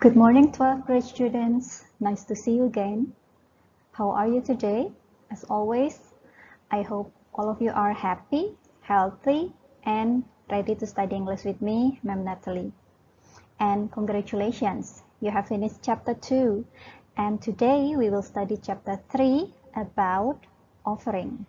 Good morning, 12th grade students. Nice to see you again. How are you today? As always, I hope all of you are happy, healthy, and ready to study English with me, Ma'am Natalie. And congratulations, you have finished chapter 2. And today we will study chapter 3 about offering.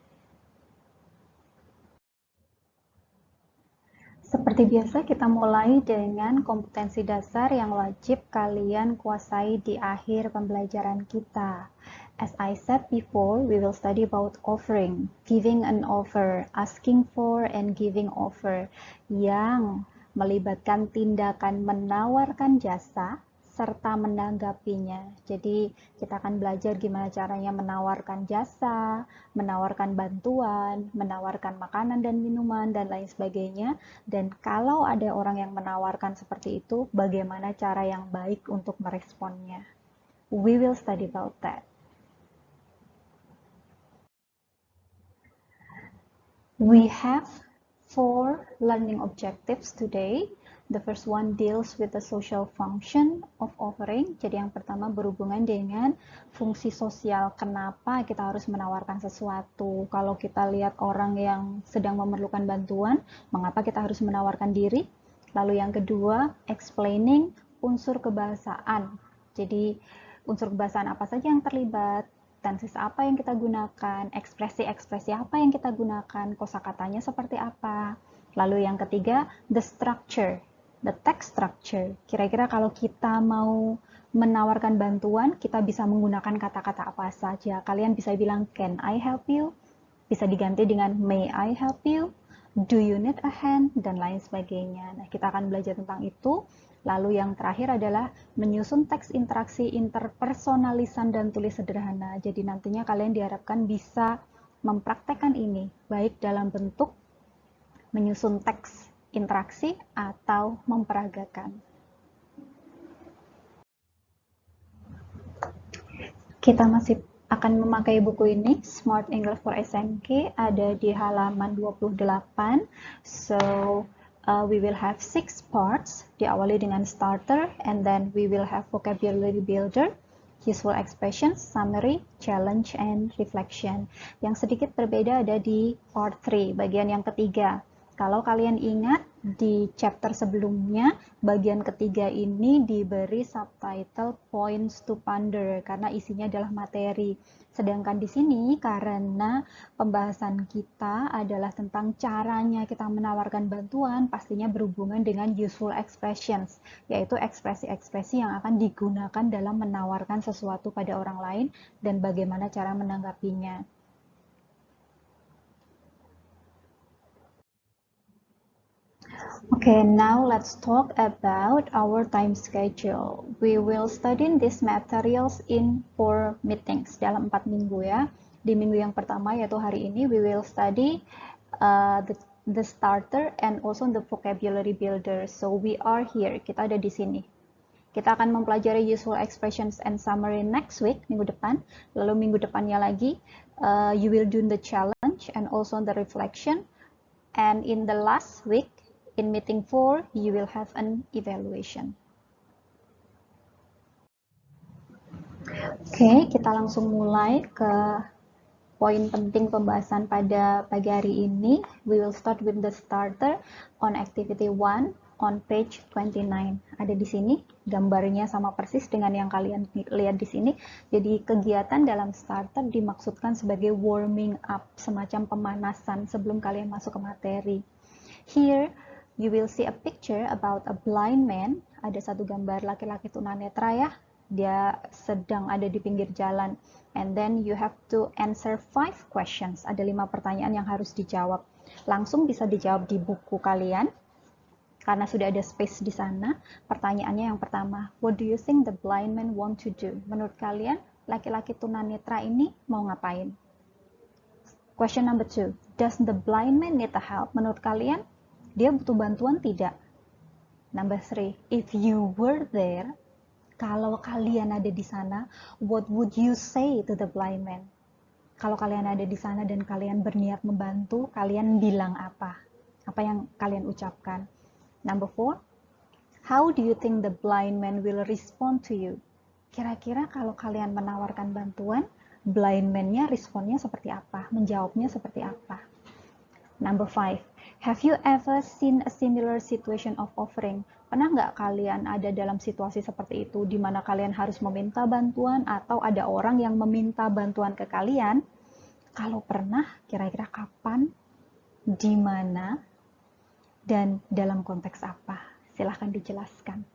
Seperti biasa, kita mulai dengan kompetensi dasar yang wajib kalian kuasai di akhir pembelajaran kita. As I said before, we will study about offering, giving an offer, asking for and giving offer, yang melibatkan tindakan menawarkan jasa serta menanggapinya. Jadi kita akan belajar gimana caranya menawarkan jasa, menawarkan bantuan, menawarkan makanan dan minuman, dan lain sebagainya. Dan kalau ada orang yang menawarkan seperti itu, bagaimana cara yang baik untuk meresponnya. We will study about that. We have 4 learning objectives today. The first one deals with the social function of offering. Jadi yang pertama berhubungan dengan fungsi sosial. Kenapa kita harus menawarkan sesuatu? Kalau kita lihat orang yang sedang memerlukan bantuan, mengapa kita harus menawarkan diri? Lalu yang kedua, explaining unsur kebahasaan. Jadi unsur kebahasaan apa saja yang terlibat? Tenses apa yang kita gunakan? Ekspresi-ekspresi apa yang kita gunakan? Kosakatanya seperti apa? Lalu yang ketiga, the structure. The text structure. Kira-kira kalau kita mau menawarkan bantuan, kita bisa menggunakan kata-kata apa saja. Kalian bisa bilang, can I help you? Bisa diganti dengan may I help you? Do you need a hand? Dan lain sebagainya. Nah, kita akan belajar tentang itu. Lalu yang terakhir adalah menyusun teks interaksi interpersonalisan dan tulis sederhana. Jadi nantinya kalian diharapkan bisa mempraktekkan ini, baik dalam bentuk menyusun teks interaksi atau memperagakan. Kita masih akan memakai buku ini, Smart English for SMK, ada di halaman 28. So, we will have 6 parts, diawali dengan starter, and then we will have vocabulary builder, useful expressions, summary, challenge, and reflection. Yang sedikit berbeda ada di part 3, bagian yang ketiga. Kalau kalian ingat, di chapter sebelumnya, bagian ketiga ini diberi subtitle Points to Ponder, karena isinya adalah materi. Sedangkan di sini, karena pembahasan kita adalah tentang caranya kita menawarkan bantuan, pastinya berhubungan dengan useful expressions, yaitu ekspresi-ekspresi yang akan digunakan dalam menawarkan sesuatu pada orang lain, dan bagaimana cara menanggapinya. Okay, now let's talk about our time schedule. We will study these materials in 4 meetings, dalam 4 minggu ya. Di minggu yang pertama yaitu hari ini, we will study the starter and also the vocabulary builder. So we are here, kita ada di sini. Kita akan mempelajari useful expressions and summary next week, minggu depan. Lalu minggu depannya lagi, you will do the challenge and also the reflection. And in the last week, in meeting 4, you will have an evaluation. Oke, kita langsung mulai ke poin penting pembahasan pada pagi hari ini. We will start with the starter on activity 1 on page 29. Ada di sini, gambarnya sama persis dengan yang kalian lihat di sini. Jadi kegiatan dalam starter dimaksudkan sebagai warming up, semacam pemanasan sebelum kalian masuk ke materi. Here, you will see a picture about a blind man. Ada satu gambar laki-laki tunanetra ya. Dia sedang ada di pinggir jalan. And then you have to answer 5 questions. Ada 5 pertanyaan yang harus dijawab. Langsung bisa dijawab di buku kalian, karena sudah ada space di sana. Pertanyaannya yang pertama, what do you think the blind man want to do? Menurut kalian, laki-laki tunanetra ini mau ngapain? Question number 2, does the blind man need a help? Menurut kalian, dia butuh bantuan tidak? Number 3, if you were there, kalau kalian ada di sana, what would you say to the blind man? Kalau kalian ada di sana dan kalian berniat membantu, kalian bilang apa? Apa yang kalian ucapkan? Number 4, How do you think the blind man will respond to you? Kira-kira kalau kalian menawarkan bantuan, blind man-nya responnya seperti apa? Menjawabnya seperti apa? Number 5. Have you ever seen a similar situation of offering? Pernah nggak kalian ada dalam situasi seperti itu, di mana kalian harus meminta bantuan atau ada orang yang meminta bantuan ke kalian? Kalau pernah, kira-kira kapan, di mana, dan dalam konteks apa? Silahkan dijelaskan.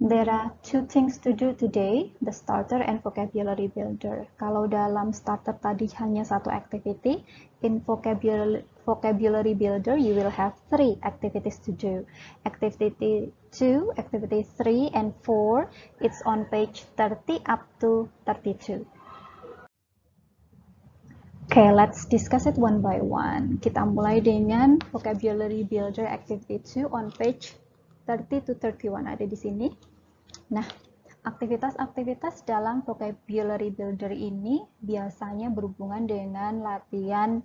There are two things to do today, the starter and vocabulary builder. Kalau dalam starter tadi hanya satu activity, in vocabulary builder you will have 3 activities to do. Activity 2, activity 3, and 4, it's on page 30 up to 32. Okay, let's discuss it one by one. Kita mulai dengan vocabulary builder activity 2 on page 30 to 31, ada di sini. Nah, aktivitas-aktivitas dalam vocabulary builder ini biasanya berhubungan dengan latihan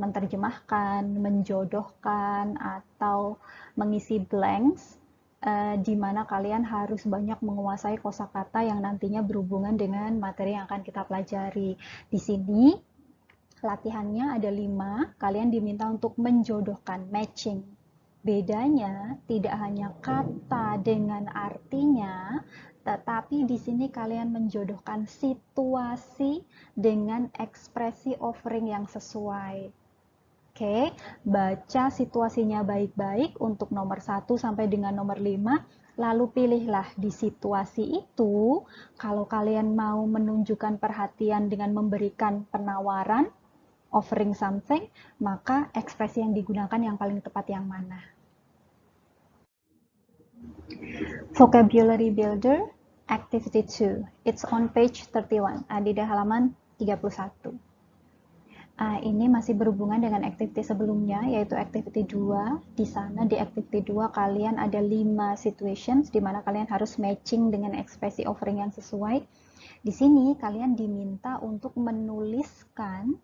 menerjemahkan, menjodohkan, atau mengisi blanks, di mana kalian harus banyak menguasai kosakata yang nantinya berhubungan dengan materi yang akan kita pelajari. Di sini, latihannya ada 5, kalian diminta untuk menjodohkan, matching. Bedanya tidak hanya kata dengan artinya, tetapi di sini kalian menjodohkan situasi dengan ekspresi offering yang sesuai. Oke, baca situasinya baik-baik untuk nomor 1 sampai dengan nomor 5, lalu pilihlah di situasi itu, kalau kalian mau menunjukkan perhatian dengan memberikan penawaran, offering something, maka ekspresi yang digunakan yang paling tepat yang mana? Vocabulary Builder, Activity 2. It's on page 31, di halaman 31. Ini masih berhubungan dengan activity sebelumnya, yaitu activity 2. Di sana, di activity 2, kalian ada 5 situations, di mana kalian harus matching dengan ekspresi offering yang sesuai. Di sini, kalian diminta untuk menuliskan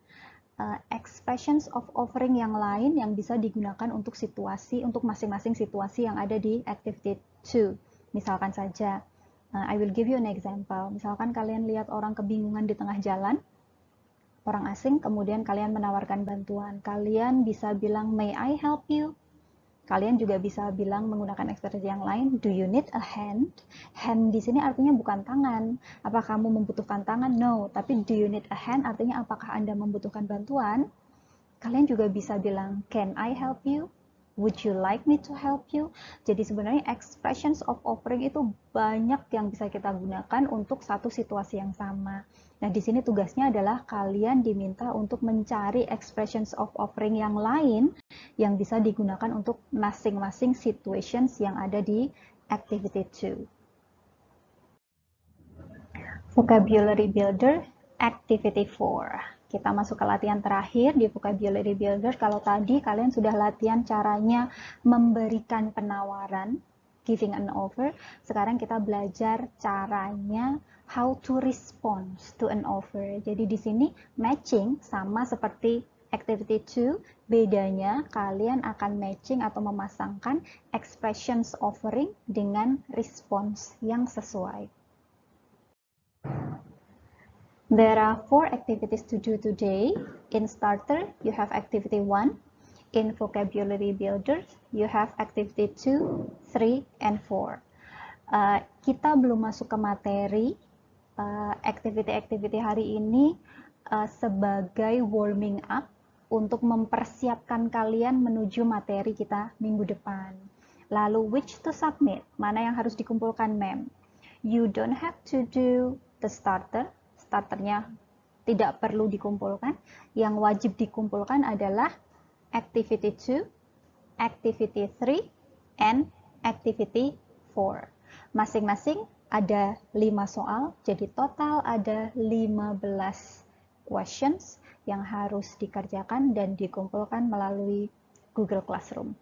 expressions of offering yang lain yang bisa digunakan untuk situasi, untuk masing-masing situasi yang ada di activity 2. Misalkan saja, I will give you an example. Misalkan kalian lihat orang kebingungan di tengah jalan, orang asing, kemudian kalian menawarkan bantuan. Kalian bisa bilang, may I help you? Kalian juga bisa bilang menggunakan ekspresi yang lain, do you need a hand? Hand di sini artinya bukan tangan. Apakah kamu membutuhkan tangan? No. Tapi do you need a hand artinya apakah Anda membutuhkan bantuan? Kalian juga bisa bilang, can I help you? Would you like me to help you? Jadi sebenarnya expressions of offering itu banyak yang bisa kita gunakan untuk satu situasi yang sama. Nah, di sini tugasnya adalah kalian diminta untuk mencari expressions of offering yang lain yang bisa digunakan untuk masing-masing situations yang ada di activity 2. Vocabulary Builder, Activity 4. Kita masuk ke latihan terakhir di Vocabulary Builder. Kalau tadi kalian sudah latihan caranya memberikan penawaran, giving an offer. Sekarang kita belajar caranya how to respond to an offer. Jadi di sini matching sama seperti activity 2, bedanya kalian akan matching atau memasangkan expressions offering dengan response yang sesuai. There are 4 activities to do today. In starter, you have activity 1. In vocabulary builders, you have activity 2, 3, and 4. Kita belum masuk ke materi. Activity-activity hari ini sebagai warming up untuk mempersiapkan kalian menuju materi kita minggu depan. Lalu, which to submit? Mana yang harus dikumpulkan, ma'am? You don't have to do the starter. Starternya tidak perlu dikumpulkan. Yang wajib dikumpulkan adalah activity 2, activity 3, and activity 4. Masing-masing ada 5 soal, jadi total ada 15 questions yang harus dikerjakan dan dikumpulkan melalui Google Classroom.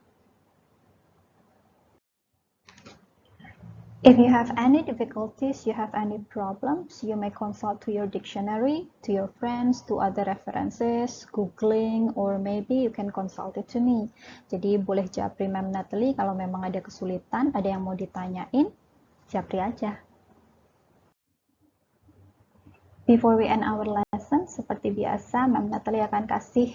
If you have any difficulties, you have any problems, you may consult to your dictionary, to your friends, to other references, googling, or maybe you can consult it to me. Jadi boleh japri Ma'am Natalie kalau memang ada kesulitan, ada yang mau ditanyain, japri aja. Before we end our lesson, seperti biasa, Ma'am Natalie akan kasih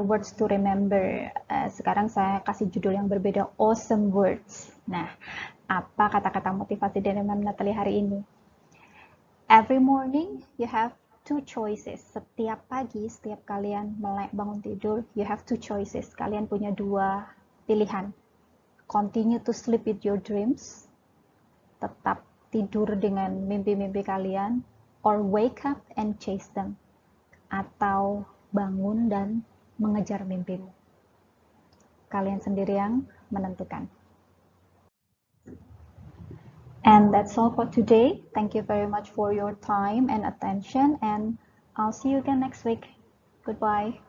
words to remember. Sekarang saya kasih judul yang berbeda, awesome words. Nah, apa kata-kata motivasi dari Ma'am Natalie hari ini? Every morning you have two choices. Setiap pagi, setiap kalian melek bangun tidur, you have two choices. Kalian punya dua pilihan. Continue to sleep with your dreams. Tetap tidur dengan mimpi-mimpi kalian. Or wake up and chase them. Atau bangun dan mengejar mimpimu. Kalian sendiri yang menentukan. And that's all for today. Thank you very much for your time and attention, and I'll see you again next week. Goodbye.